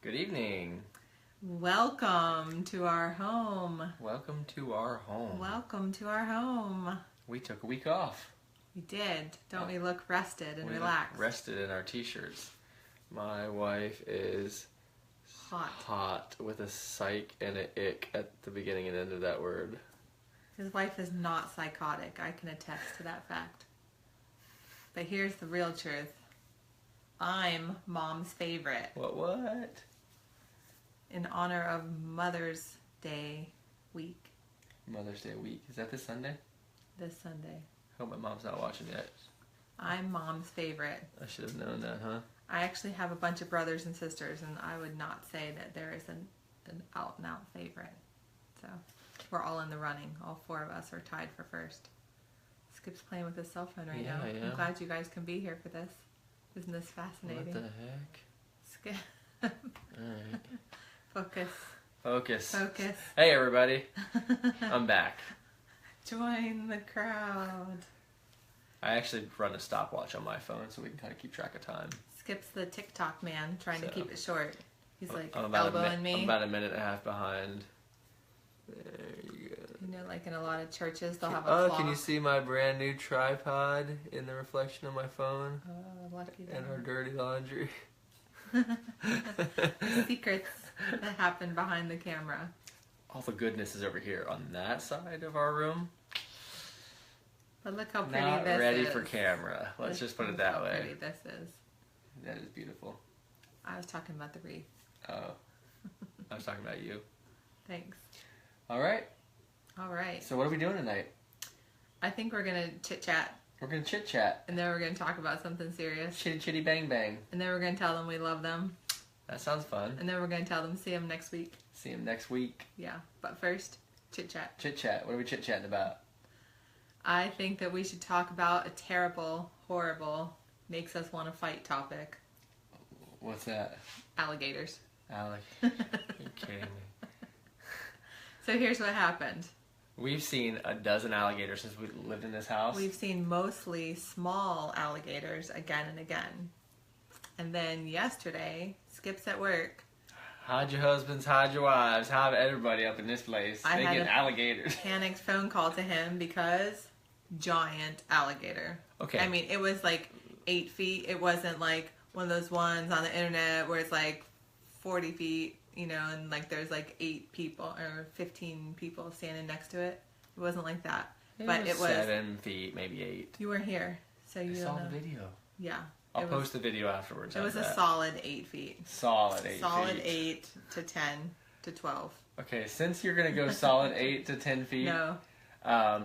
Good evening. Welcome to our home. Welcome to our home. Welcome to our home. We took a week off. We did. Don't we look rested and We relaxed? rested in our t-shirts. My wife is hot with a psych and an ick at the beginning and end of that word. His wife is not psychotic. I can attest to that fact. But here's the real truth. I'm Mom's favorite. What? In honor of Mother's Day week. Mother's Day week. Is that this Sunday? This Sunday. Hope my mom's not watching yet. I'm Mom's favorite. I should have known that, huh? I actually have a bunch of brothers and sisters, and I would not say that there is an out-and-out favorite. So, we're all in the running. All four of us are tied for first. Skip's playing with his cell phone right now. Yeah. I'm glad you guys can be here for this. Isn't this fascinating? What the heck? Skip. Alright. Focus. Hey everybody. I'm back. Join the crowd. I actually run a stopwatch on my phone so we can kind of keep track of time. Skip's the TikTok man trying to keep it short. He's like I'm elbowing me. I'm about a minute and a half behind. There you go. You know, like in a lot of churches, they'll have a clock. Can you see my brand new tripod in the reflection of my phone? Oh, lucky And our dirty laundry. Secrets that happen behind the camera. All the goodness is over here on that side of our room. But look how pretty Not this is. ready for camera. Let's just put it that way. Look how pretty this is. That is beautiful. I was talking about the wreath. Oh. I was talking about you. Thanks. All right. So what are we doing tonight? I think we're going to chit-chat. We're going to chit-chat. And then we're going to talk about something serious. Chitty bang bang. And then we're going to tell them we love them. That sounds fun. And then we're going to tell them see them next week. See them next week. Yeah. But first, chit-chat. Chit-chat. What are we chit-chatting about? I think that we should talk about a terrible, horrible, makes us want to fight topic. What's that? Alligators. You're kidding me. So here's what happened. We've seen a dozen alligators since we lived in this house. We've seen mostly small alligators again and again. And then yesterday, Skip's at work. Hide your husbands, hide your wives, hide everybody up in this place. They get alligators. Panicked phone call to him because giant alligator. Okay. I mean, it was like 8 feet. It wasn't like one of those ones on the internet where it's like 40 feet. You know, and like there's like 8 people or 15 people standing next to it. It wasn't like that. But it was 7 feet, maybe 8. You were here, so you I don't saw know. the video. Yeah. I'll post the video afterwards. It was a solid 8 feet. Solid 8 feet. Solid 8 to 10 to 12. Okay, since you're going to go solid 8 to 10 feet, No.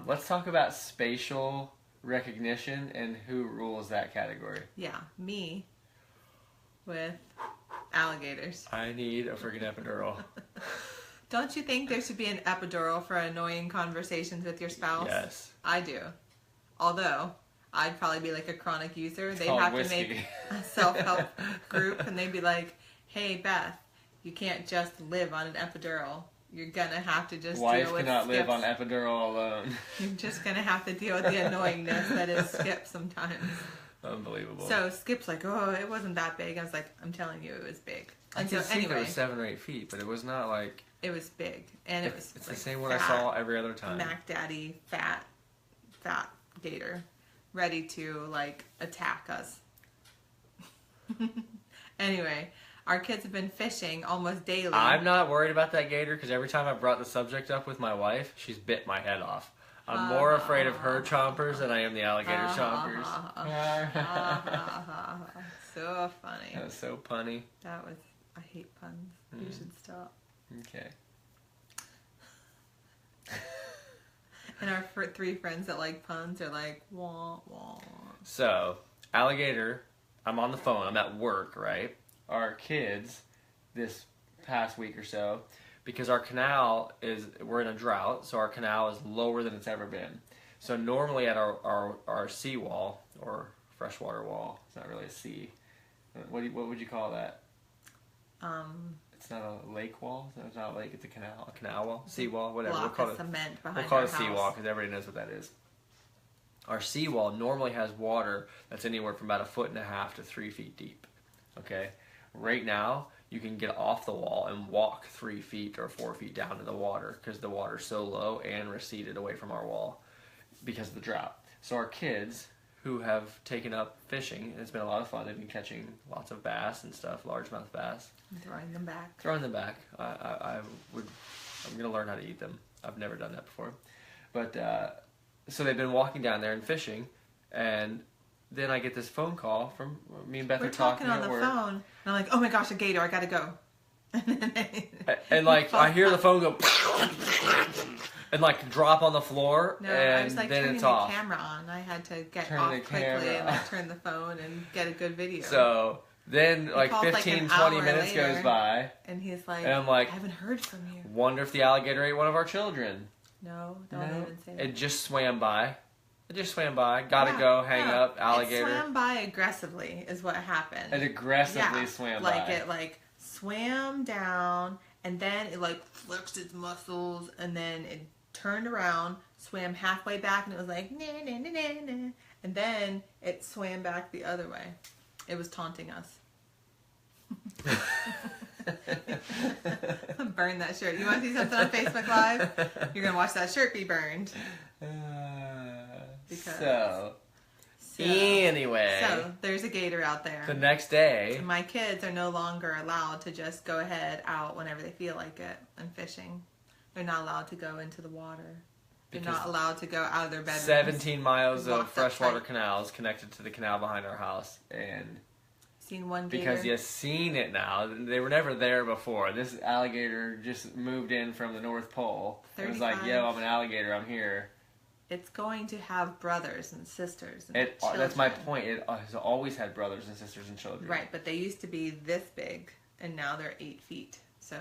Let's talk about spatial recognition and who rules that category. Yeah, me with alligators. I need a freaking epidural. Don't you think there should be an epidural for annoying conversations with your spouse? Yes. I do. Although, I'd probably be like a chronic user. They'd called have whiskey. to make a self-help group and they'd be like, hey, Beth, you can't just live on an epidural. You're going to have to just Wife deal with cannot Skip's. live on epidural alone. You're just going to have to deal with the annoyingness that is Skip sometimes. Unbelievable. So Skip's like, oh, it wasn't that big. I was like, I'm telling you, it was big. I And could so see anyway, it was 7 or 8 feet, but it was not like... it was big. And it was It's like the same one I saw every other time. Mac Daddy, fat gator, ready to like attack us. Anyway, our kids have been fishing almost daily. I'm not worried about that gator because every time I brought the subject up with my wife, she's bit my head off. I'm more afraid of her chompers than I am the alligator chompers. So funny. That was so punny. That was, I hate puns. You should stop. Okay. And our 3 friends that like puns are like, wah, wah. So, alligator, I'm on the phone, I'm at work, right? Our kids, this past week or so, because our canal we're in a drought, so our canal is lower than it's ever been. So normally at our seawall, or freshwater wall, it's not really a sea. What would you call that? It's not a lake wall. It's not a lake. It's a canal wall, seawall, whatever. Block of cement behind We'll call our it house. seawall because everybody knows what that is. Our seawall normally has water that's anywhere from about 1.5 to 3 feet deep. Okay, right now you can get off the wall and walk 3 feet or 4 feet down to the water because the water's so low and receded away from our wall because of the drought. So our kids who have taken up fishing, and it's been a lot of fun. They've been catching lots of bass and stuff, largemouth bass. And throwing them back. Throwing them back. I'm gonna learn how to eat them. I've never done that before, but so they've been walking down there and fishing, and then I get this phone call from me and Beth. We're are talking on at the work. phone, and I'm like, "Oh my gosh, a gator! I gotta go." And like I hear the phone go and like drop on the floor, No, and I was like then turning it's the off. camera on. I had to get Turn off the quickly camera and like off. turn the phone and get a good video. So then like calls, like, 15, an 20 hour minutes later. goes by. And he's like, And I'm like, I haven't heard from you. Wonder if the alligator ate one of our children. No, don't No. even say that. It just swam by. Gotta Yeah, go, hang yeah. up, alligator. It swam by aggressively is what happened. It aggressively swam like by. it like swam down and then it like flexed its muscles and then it turned around, swam halfway back and it was like nah, nah, nah, nah, nah. And then it swam back the other way. It was taunting us. Burn that shirt. You want to see something on Facebook Live? You're gonna watch that shirt be burned. So anyway, so there's a gator out there. the next day, And my kids are no longer allowed to just go ahead out whenever they feel like it and fishing. They're not allowed to go into the water. They're Because not allowed to go out of their bedrooms. 17 miles Walk of that freshwater tight. canals connected to the canal behind our house, and Seen one gator. because you've seen it now, they were never there before. This alligator just moved in from the North Pole. It was like, 35. yo, I'm an alligator, I'm here. It's going to have brothers and sisters and children. That's my point. It has always had brothers and sisters and children. Right, but they used to be this big, and now they're 8 feet. So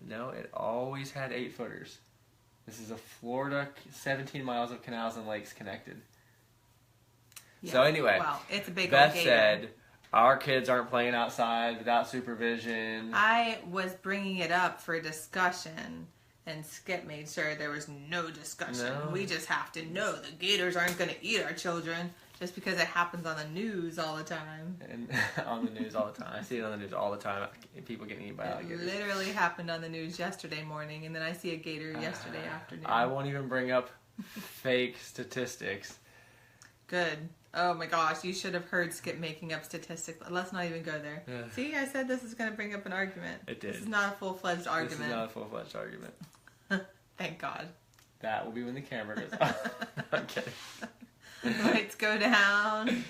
No, it always had 8-footers. This is a Florida, 17 miles of canals and lakes connected. yeah. So anyway, well, it's a big Beth old gator. said, our kids aren't playing outside without supervision. I was bringing it up for discussion, and Skip made sure there was no discussion. No. We just have to know the gators aren't going to eat our children just because it happens on the news all the time. And on the news all the time. I see it on the news all the time. People getting eaten by It alligators. literally happened on the news yesterday morning, and then I see a gator yesterday afternoon. I won't even bring up fake statistics. Good. Oh my gosh, you should have heard Skip making up statistics. Let's not even go there. Yeah. See, I said this is going to bring up an argument. It did. This is not a full-fledged This argument. is not a full-fledged argument. Thank God. That will be when the camera goes off. I'm kidding. Lights go down.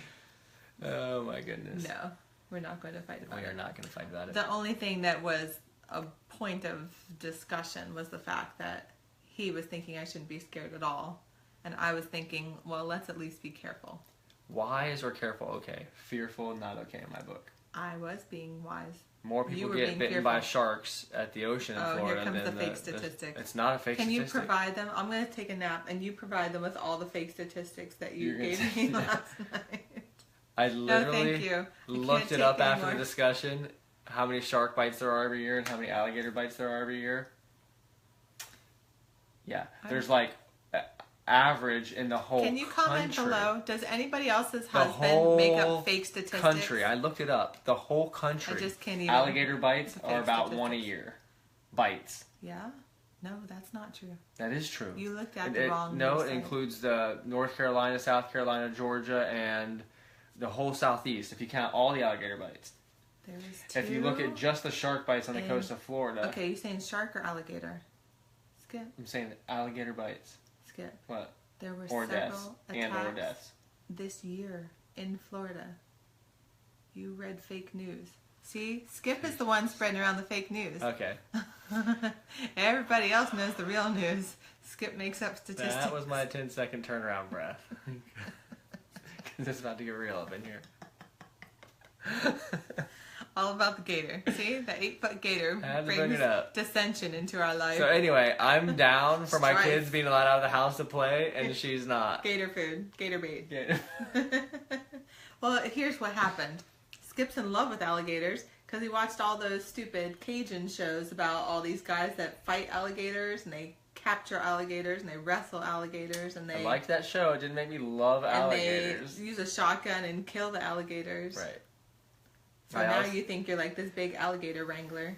Oh my goodness. No, we're not going to fight about We it. are not going to fight about it. The only thing that was a point of discussion was the fact that he was thinking I shouldn't be scared at all. And I was thinking, well, let's at least be careful. Wise or careful, okay. Fearful, not okay in my book. I was being wise. More You people were get being bitten fearful. by sharks at the ocean in Oh, here Florida comes than the fake statistics. It's not a fake Can you statistic. provide them? I'm going to take a nap, and you provide them with all the fake statistics that you You're gonna gave take me a nap. last night. I No, literally thank you. I looked can't it take up after the anymore. discussion, how many shark bites there are every year and how many alligator bites there are every year. Yeah, there's like average in the whole Can you comment country. below? Does anybody else's The husband make whole up fake statistics? country. I looked it up. The whole country. I just can't even. Alligator bites fake are about statistics. 1 a year. Bites. Yeah? No, that's not true. That is true. You looked at the wrong No, news it site. includes the North Carolina, South Carolina, Georgia, and the whole Southeast. If you count all the alligator bites. There was If you look at just the shark bites on the and- coast of Florida. Okay, you saying shark or alligator? Skip, I'm saying alligator bites. skip. What? There were Or deaths. several And or attacks deaths. this year in Florida. You read fake news. See, Skip is the one spreading around the fake news. Okay. Everybody else knows the real news. Skip makes up statistics. That was my 10-second turnaround breath. Because it's about to get real up in here. All about the gator. See, the 8-foot gator I had to bring brings it up. dissension into our life. So anyway, I'm down for my Strife. kids being allowed out of the house to play, and she's not. Gator food, gator bait. Yeah. Well, here's what happened. Skip's in love with alligators because he watched all those stupid Cajun shows about all these guys that fight alligators and they capture alligators and they wrestle alligators and I they liked that show. It didn't make me love and alligators. they use a shotgun and kill the alligators. Right. So now you think you're like this big alligator wrangler.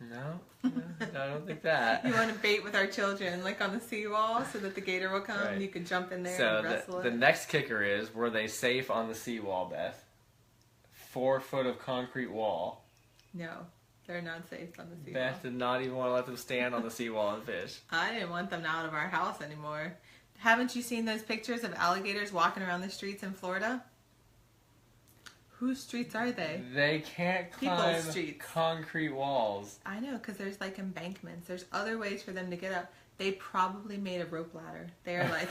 No, I don't think that. You want to bait with our children, like on the seawall, so that the gator will come and you can jump in there and wrestle it. The next kicker is, were they safe on the seawall, Beth? 4 foot of concrete wall. No, they're not safe on the seawall. Beth did not even want to let them stand on the seawall and fish. I didn't want them out of our house anymore. Haven't you seen those pictures of alligators walking around the streets in Florida? Whose streets are they? They can't climb concrete walls. I know, because there's like embankments. There's other ways for them to get up. They probably made a rope ladder. They're like,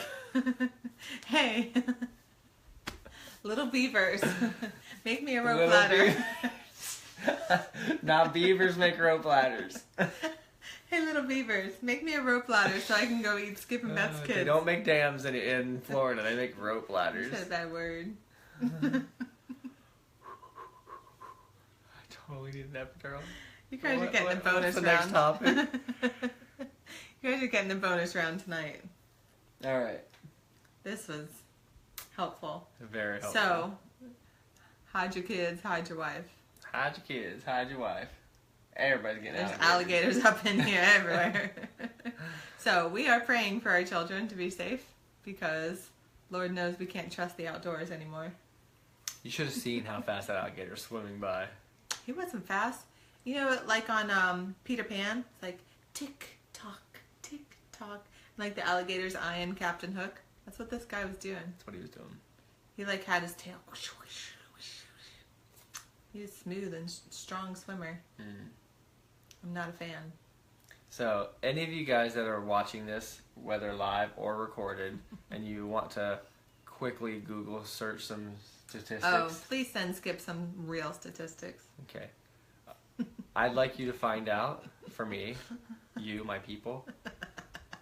hey, little beavers, make me a rope ladder. Now beavers make rope ladders. Hey, little beavers, make me a rope ladder so I can go eat Skip and Beth's kids. They don't make dams in Florida. They make rope ladders. You said that word. We need an epidural. You guys are getting the bonus round. Next topic? You guys are getting the bonus round tonight. All right. This was helpful. Very helpful. So, hide your kids, hide your wife. Hide your kids, hide your wife. Everybody's getting There's alligators up in here everywhere. So, we are praying for our children to be safe because Lord knows we can't trust the outdoors anymore. You should have seen how fast that alligator was swimming by. He wasn't fast. You know, like on Peter Pan, it's like tick tock, like the alligator's eyeing Captain Hook. That's what this guy was doing. That's what he was doing. He like had his tail. Whoosh, whoosh, whoosh, whoosh. He was smooth and strong swimmer. I'm not a fan. So, any of you guys that are watching this, whether live or recorded, and you want to quickly Google search some statistics. Oh, please send Skip some real statistics. Okay. I'd like you to find out, for me, you, my people,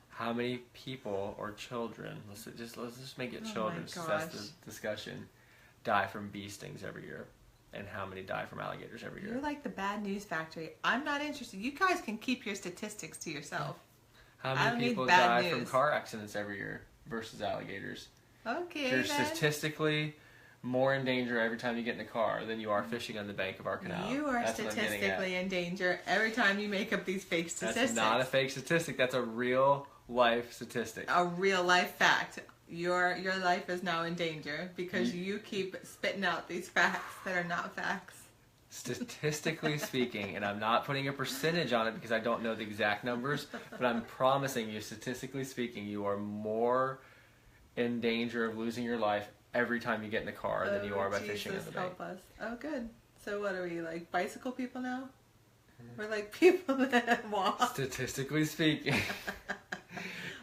how many people or children, let's just make it children, so that's the discussion, die from bee stings every year, and how many die from alligators every year. You're like the bad news factory. I'm not interested. You guys can keep your statistics to yourself. How many people die from car accidents every year versus alligators? Okay, You're statistically more in danger every time you get in a car than you are fishing on the bank of our canal. You are statistically in danger every time you make up these fake statistics. That's not a fake statistic. That's a real life statistic. A real life fact. Your life is now in danger because you keep spitting out these facts that are not facts. Statistically speaking, and I'm not putting a percentage on it because I don't know the exact numbers, but I'm promising you, statistically speaking, you are more in danger of losing your life every time you get in the car than you are by fishing in the bank. Help us. Oh, good. So what are we, like bicycle people now? We're like people that walk. Statistically speaking.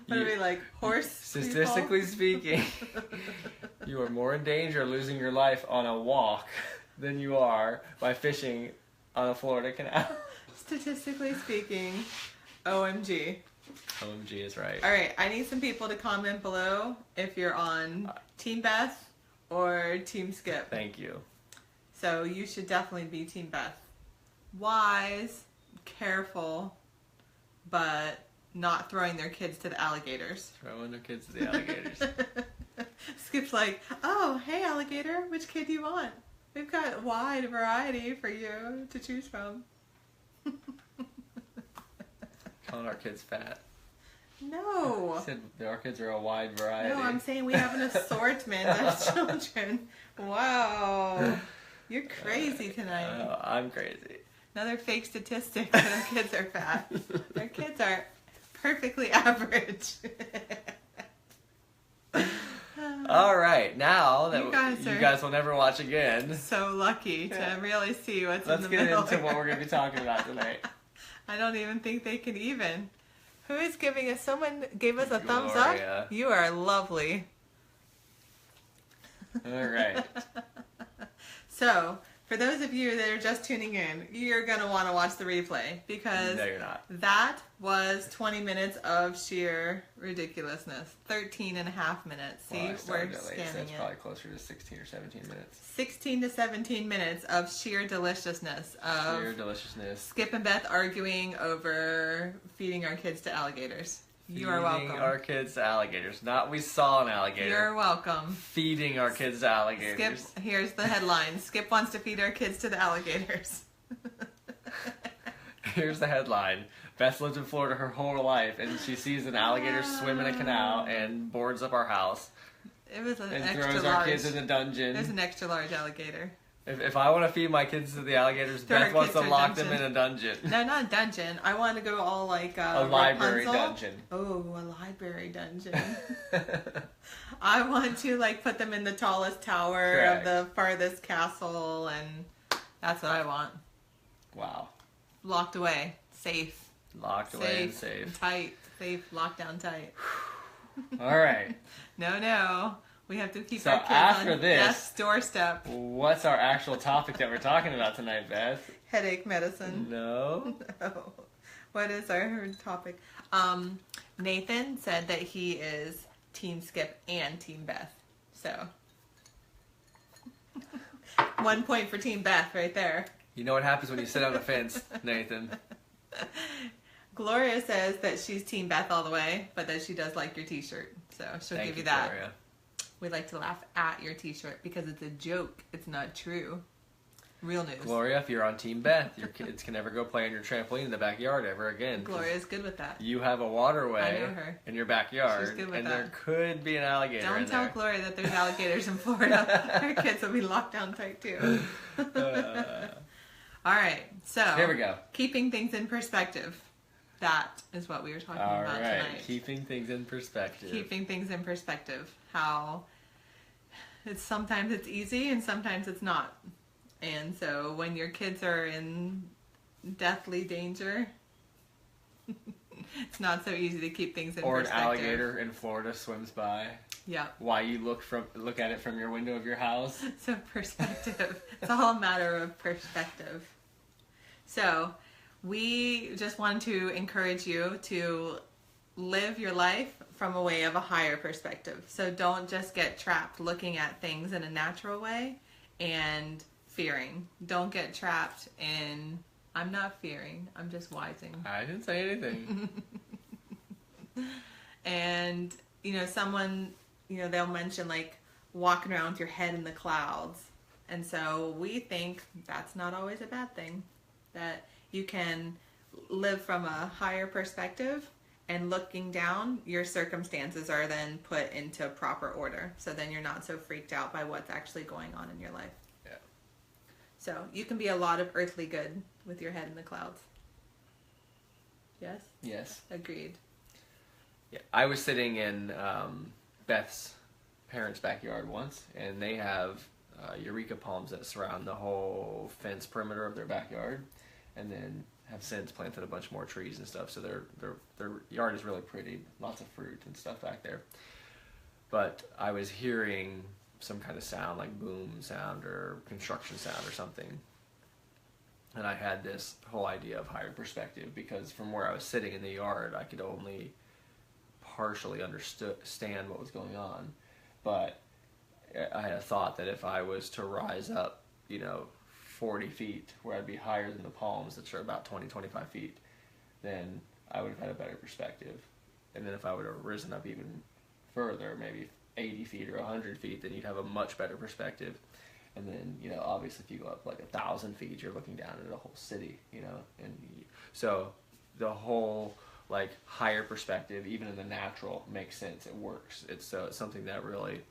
What are we, like horse Statistically speaking, you are more in danger of losing your life on a walk than you are by fishing on a Florida canal. Statistically speaking, OMG. OMG is right. All right, I need some people to comment below if you're on Team Beth or Team Skip. Thank you. So you should definitely be Team Beth. Wise, careful, but not throwing their kids to the alligators. Throwing their kids to the alligators. Skip's like, oh, hey alligator, which kid do you want? We've got a wide variety for you to choose from. Calling our kids fat. No. I said our kids are a wide variety. No, I'm saying we have an assortment of children. Wow. You're crazy tonight. I'm crazy. Another fake statistic that our kids are fat. Our kids are perfectly average. All right, now that you guys will never watch again. So lucky to really see what's in the Let's get middle. into what we're going to be talking about tonight. I don't even think they can even. Who is giving us? Someone gave us a thumbs up. You are lovely. All right. So, for those of you that are just tuning in, you're going to want to watch the replay because no, you're not. That was 20 minutes of sheer ridiculousness. 13 and a half minutes. See, we're scanning so it's probably closer to 16 or 17 minutes. 16 to 17 minutes of sheer deliciousness. Sheer deliciousness. Skip and Beth arguing over feeding our kids to alligators. You are welcome. Feeding our kids to alligators. Not we saw an alligator. You're welcome. Feeding our kids to alligators. Skip, here's the headline. Skip wants to feed our kids to the alligators. Here's the headline. Beth lived in Florida her whole life, and she sees an alligator swim in a canal and boards up our house. It was an and extra throws large. our kids in a dungeon. There's an extra large alligator. If I want to feed my kids to the alligators, Throw Beth our wants to kids to a lock them dungeon. in a dungeon. No, not a dungeon. I want to go all like A library Rapunzel. dungeon. Oh, a library dungeon. I want to like put them in the tallest tower Correct. of the farthest castle, and that's what I want. Wow. Locked away, safe. Locked away and safe. Tight, safe, locked down tight. All right. No. We have to keep So our kids after on this- death's doorstep. What's our actual topic that we're talking about tonight, Beth? Headache medicine. No. No. What is our topic? Nathan said that he is Team Skip and Team Beth. So 1 point for Team Beth right there. You know what happens when you sit on the fence, Nathan. Gloria says that she's Team Beth all the way, but that she does like your t-shirt. So she'll Thank give you, you that. Gloria. We like to laugh at your t-shirt because it's a joke. It's not true. Real news. Gloria, if you're on Team Beth, your kids can never go play on your trampoline in the backyard ever again. Gloria's good with that. You have a waterway I know her. in your backyard, She's good with and that. there could be an alligator Don't in tell there. Gloria that there's alligators in Florida. Her kids will be locked down tight too. All right, so Here we go. keeping things in perspective. That is what we were talking All about right, tonight. keeping things in perspective. Keeping things in perspective. How sometimes it's easy and sometimes it's not. And so when your kids are in deathly danger, it's not so easy to keep things in Or an perspective. alligator in Florida swims by. Yeah. Why you look at it from your window of your house. So perspective. It's all a matter of perspective. So we just want to encourage you to live your life from a way of a higher perspective. So don't just get trapped looking at things in a natural way and fearing. Don't get trapped in, I'm not fearing, I'm just wising. I didn't say anything. And, someone, they'll mention like walking around with your head in the clouds. And so we think that's not always a bad thing. That you can live from a higher perspective, and looking down, your circumstances are then put into proper order. So then you're not so freaked out by what's actually going on in your life. Yeah. So you can be a lot of earthly good with your head in the clouds. Yes? Yes. Agreed. Yeah. I was sitting in Beth's parents' backyard once, and they have eureka palms that surround the whole fence perimeter of their backyard, and then have since planted a bunch more trees and stuff. So their yard is really pretty, lots of fruit and stuff back there. But I was hearing some kind of sound, like boom sound or construction sound or something. And I had this whole idea of higher perspective, because from where I was sitting in the yard, I could only partially understand what was going on. But I had a thought that if I was to rise up, 40 feet, where I'd be higher than the palms, which are about 20, 25 feet, then I would have had a better perspective. And then if I would have risen up even further, maybe 80 feet or 100 feet, then you'd have a much better perspective. And then, obviously if you go up like 1,000 feet, you're looking down at a whole city, so the whole like higher perspective, even in the natural, makes sense. It works. It's something that really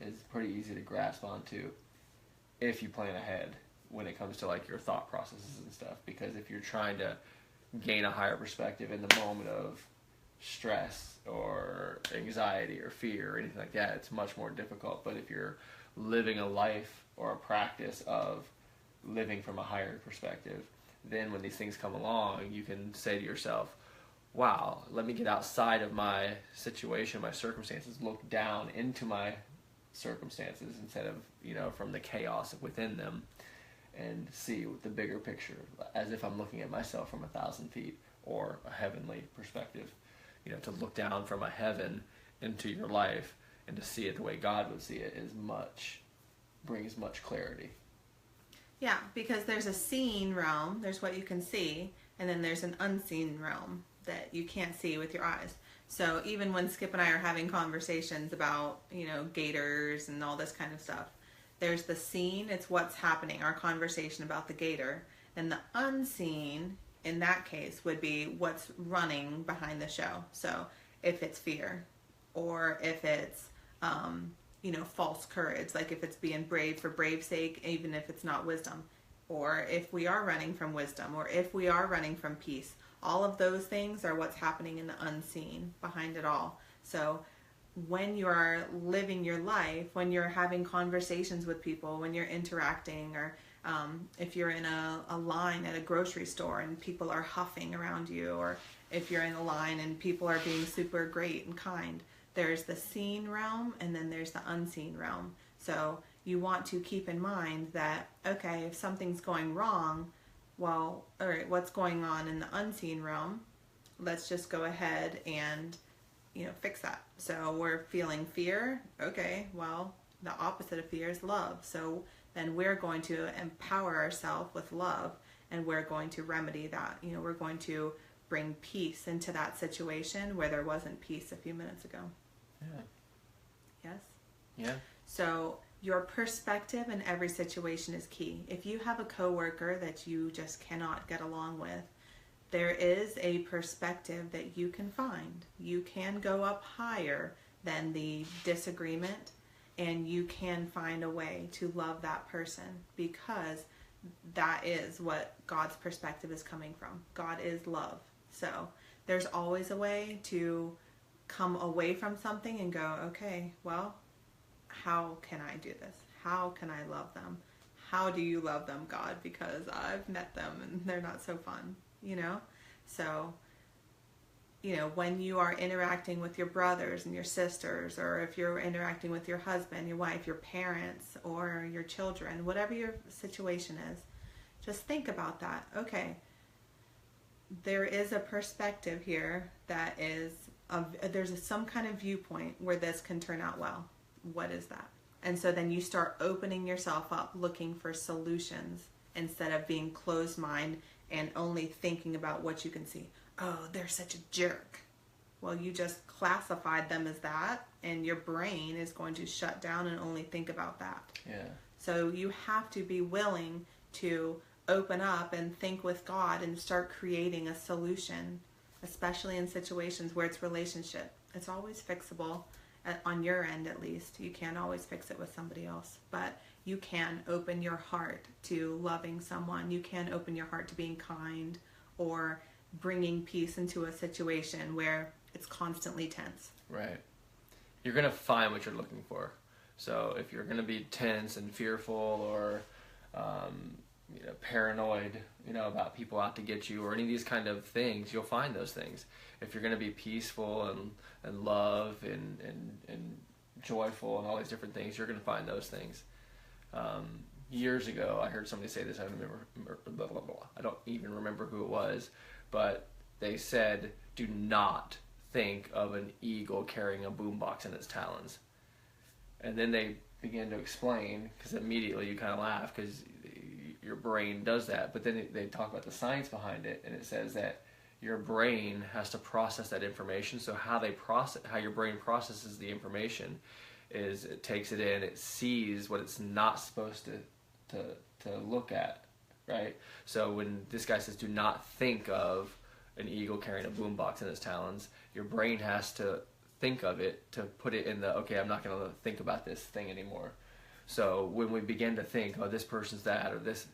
is pretty easy to grasp onto if you plan ahead when it comes to like your thought processes and stuff. Because if you're trying to gain a higher perspective in the moment of stress or anxiety or fear or anything like that, it's much more difficult. But if you're living a life or a practice of living from a higher perspective, then when these things come along, you can say to yourself, wow, let me get outside of my situation, my circumstances, look down into my circumstances instead of, from the chaos within them, and see the bigger picture, as if I'm looking at myself from 1,000 feet or a heavenly perspective. To look down from a heaven into your life and to see it the way God would see it brings much clarity. Yeah, because there's a seen realm, there's what you can see, and then there's an unseen realm. that you can't see with your eyes. So even when Skip and I are having conversations about, gators and all this kind of stuff, there's the seen, it's what's happening, our conversation about the gator. And the unseen, in that case, would be what's running behind the show. So if it's fear, or if it's, false courage, like if it's being brave for brave's sake, even if it's not wisdom, or if we are running from wisdom, or if we are running from peace. All of those things are what's happening in the unseen behind it all. So when you are living your life, when you're having conversations with people, when you're interacting, or if you're in a line at a grocery store and people are huffing around you, or if you're in a line and people are being super great and kind, there's the seen realm and then there's the unseen realm. So you want to keep in mind that, okay, if something's going wrong, well, all right, what's going on in the unseen realm? Let's just go ahead and, fix that. So we're feeling fear. Okay, well, the opposite of fear is love. So then we're going to empower ourselves with love, and we're going to remedy that. We're going to bring peace into that situation where there wasn't peace a few minutes ago. Yeah. Yes? Yeah. So your perspective in every situation is key. If you have a coworker that you just cannot get along with, there is a perspective that you can find. You can go up higher than the disagreement, and you can find a way to love that person, because that is what God's perspective is coming from. God is love. So there's always a way to come away from something and go, okay, well, how can I do this? How can I love them? How do you love them, God? Because I've met them and they're not so fun, So, when you are interacting with your brothers and your sisters, or if you're interacting with your husband, your wife, your parents, or your children, whatever your situation is, just think about that. Okay, there is a perspective here that is, there's some kind of viewpoint where this can turn out well. What is that? And so then you start opening yourself up, looking for solutions instead of being closed mind and only thinking about what you can see. Oh, they're such a jerk. Well, you just classified them as that, and your brain is going to shut down and only think about that. Yeah. So you have to be willing to open up and think with God and start creating a solution, especially in situations where it's relationship. It's always fixable. On your end, at least. You can't always fix it with somebody else, but you can open your heart to loving someone. You can open your heart to being kind, or bringing peace into a situation where it's constantly tense. Right. You're going to find what you're looking for. So if you're going to be tense and fearful, or paranoid, about people out to get you, or any of these kind of things, you'll find those things. If you're going to be peaceful and love and joyful and all these different things, you're going to find those things. Years ago, I heard somebody say this. I don't remember. Blah, blah, blah. I don't even remember who it was, but they said, "Do not think of an eagle carrying a boombox in its talons." And then they began to explain, because immediately you kind of laugh because your brain does that. But then they talk about the science behind it, and it says that your brain has to process that information. So how your brain processes the information is it takes it in, it sees what it's not supposed to look at, right? So when this guy says, "Do not think of an eagle carrying a boombox in its talons," your brain has to think of it to put it in okay, I'm not going to think about this thing anymore. So when we begin to think, oh, this person's that, or this,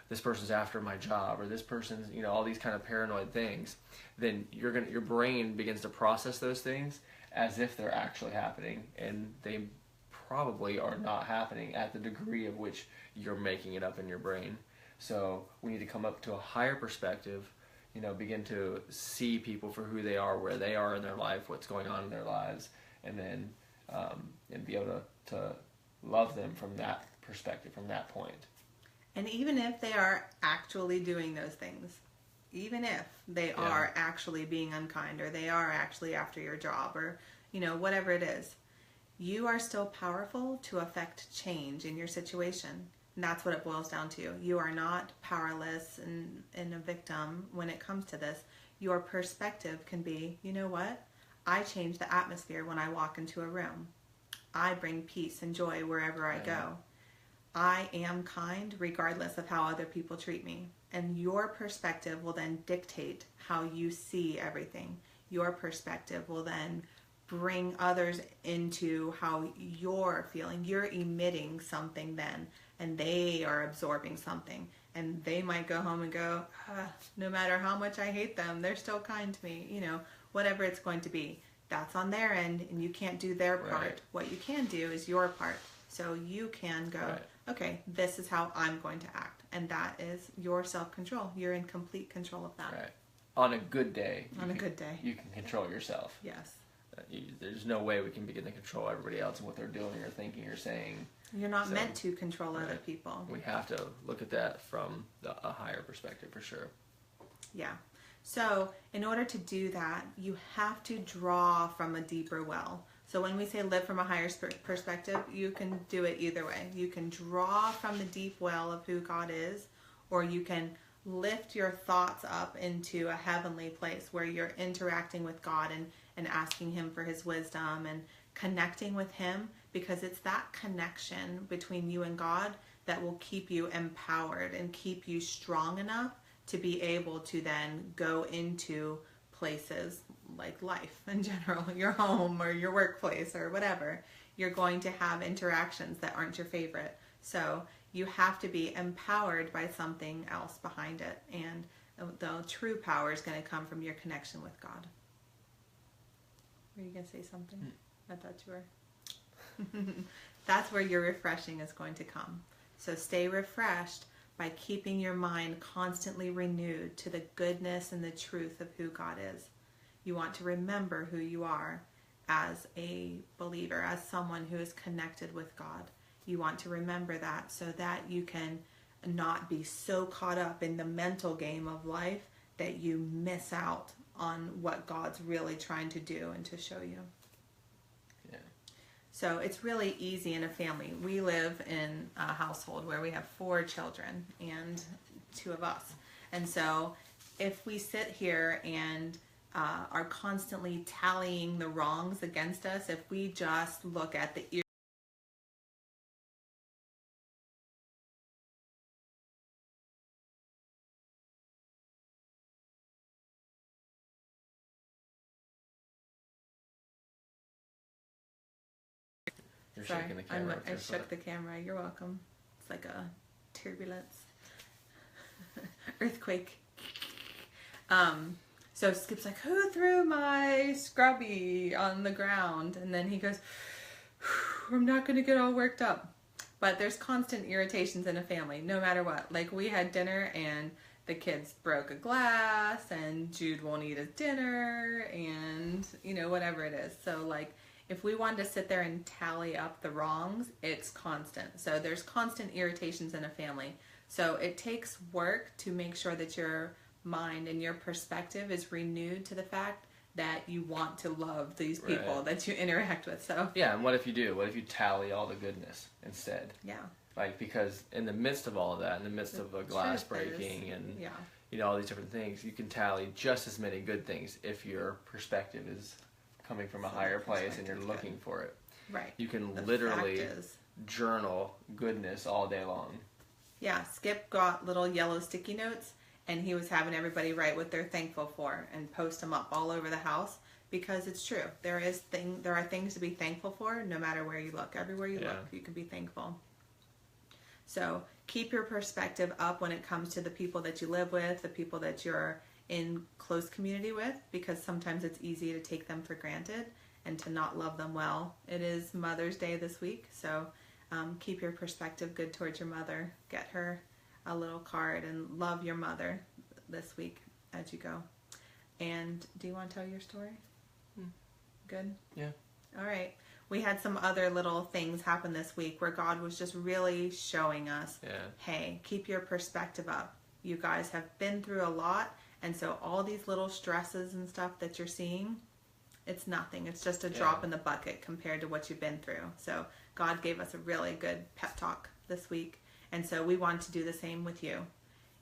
this person's after my job, or this person's, all these kind of paranoid things, then your brain begins to process those things as if they're actually happening, and they probably are not happening at the degree of which you're making it up in your brain. So we need to come up to a higher perspective, begin to see people for who they are, where they are in their life, what's going on in their lives, and then and be able to love them from that perspective, from that point. And even if they are actually doing those things, even if they are actually being unkind, or they are actually after your job, or whatever it is, you are still powerful to affect change in your situation. And that's what it boils down to. You are not powerless and a victim when it comes to this. Your perspective can be, you know what? I change the atmosphere when I walk into a room. I bring peace and joy wherever I go. I am kind regardless of how other people treat me. And your perspective will then dictate how you see everything. Your perspective will then bring others into how you're feeling. You're emitting something then, and they are absorbing something. And they might go home and go, no matter how much I hate them, they're still kind to me. You know, whatever it's going to be. That's on their end, and you can't do their part. Right. What you can do is your part. So you can go, Right. okay, this is how I'm going to act. And that is your self-control. You're in complete control of that. Right. On a good day. Good day. You can control yourself. Yes. There's no way we can begin to control everybody else and what they're doing or thinking or saying. You're not meant to control other Right. people. We have to look at that from a higher perspective for sure. Yeah. So in order to do that, you have to draw from a deeper well. So when we say live from a higher perspective, you can do it either way. You can draw from the deep well of who God is, or you can lift your thoughts up into a heavenly place where you're interacting with God and asking Him for His wisdom and connecting with Him, because it's that connection between you and God that will keep you empowered and keep you strong enough to be able to then go into places like life in general, your home or your workplace or whatever. You're going to have interactions that aren't your favorite. So you have to be empowered by something else behind it. And the true power is going to come from your connection with God. Were you going to say something? I thought you were. That's where your refreshing is going to come. So stay refreshed by keeping your mind constantly renewed to the goodness and the truth of who God is. You want to remember who you are as a believer, as someone who is connected with God. You want to remember that so that you can not be so caught up in the mental game of life that you miss out on what God's really trying to do and to show you. Yeah. So it's really easy in a family. We live in a household where we have 4 children and 2 of us. And so if we sit here and are constantly tallying the wrongs against us, if we just look at the You're Sorry, shaking the camera. I shook the camera. You're welcome. It's like a turbulence. Earthquake. So Skip's like, who threw my scrubby on the ground? And then he goes, I'm not going to get all worked up. But there's constant irritations in a family, no matter what. Like, we had dinner and the kids broke a glass and Jude won't eat his dinner and, you know, whatever it is. So, like, if we wanted to sit there and tally up the wrongs, it's constant. So there's constant irritations in a family. So it takes work to make sure that your mind and your perspective is renewed to the fact that you want to love these people Right. that you interact with. So yeah, and what if you do? What if you tally all the goodness instead? yeah. Like, because in the midst of all of that, in the midst of a glass breaking and yeah. you know all these different things, you can tally just as many good things if your perspective is coming from a higher place and you're looking for it. Right. You can The literally fact is, journal goodness all day long. yeah, Skip got little yellow sticky notes and he was having everybody write what they're thankful for and post them up all over the house, because it's true. There are things to be thankful for no matter where you look. Everywhere you look, you can be thankful. So keep your perspective up when it comes to the people that you live with, the people that you're in close community with, because sometimes it's easy to take them for granted and to not love them well. It is Mother's Day this week, so keep your perspective good towards your mother. Get her a little card and love your mother this week as you go. And do you want to tell your story? Good? Yeah. All right. We had some other little things happen this week where God was just really showing us, hey, keep your perspective up. You guys have been through a lot, and so all these little stresses and stuff that you're seeing, it's nothing. It's just a drop in the bucket compared to what you've been through. So God gave us a really good pep talk this week, And so we want to do the same with you.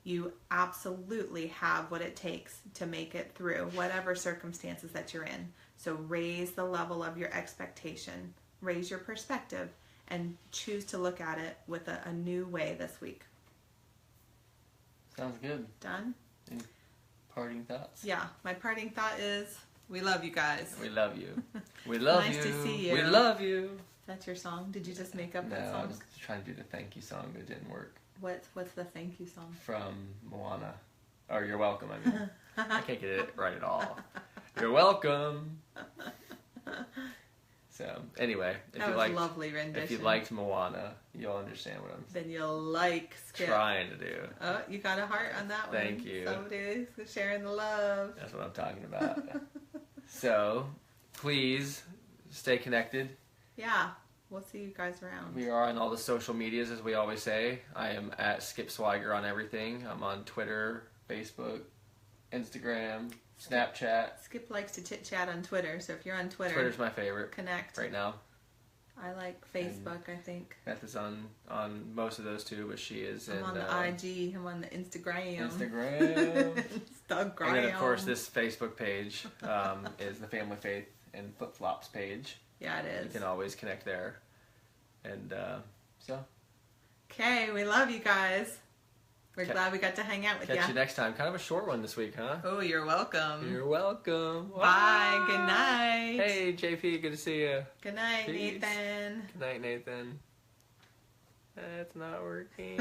You absolutely have what it takes to make it through whatever circumstances that you're in. So raise the level of your expectation, raise your perspective, and choose to look at it with a new way this week. Sounds good. Done? Any parting thoughts? Yeah, my parting thought is, we love you guys. We love you. We love Nice you. to see you. We love you. That's your song? Did you just make up that No, song? I was trying to do the thank you song, but it didn't work. What's the thank you song? From Moana. Or You're Welcome, I mean. I can't get it right at all. You're welcome. So, anyway, That was a lovely rendition. if you liked Moana, you'll understand what I'm Then you'll like Skip. trying to do. Oh, you got a heart on that one. Thank you. Somebody's sharing the love. That's what I'm talking about. So, please stay connected. Yeah, we'll see you guys around. We are on all the social medias, as we always say. I am at Skip Swiger on everything. I'm on Twitter, Facebook, Instagram, Snapchat. Skip likes to chit chat on Twitter, so if you're on Twitter, Twitter's my favorite connect. right now. I like Facebook, I think. Beth is on most of those too, but she is I'm in on the IG, I'm on the Instagram. Instagram. Instagram. And then, of course, this Facebook page is the Family Faith and Flip Flops page. Yeah, it is. You can always connect there. And so. Okay, we love you guys. We're glad we got to hang out with you. Catch you next time. Kind of a short one this week, huh? Oh, you're welcome. You're welcome. Bye. Wow. Good night. Hey, JP. Good to see you. Good night, Peace. Nathan. Good night, Nathan. That's not working.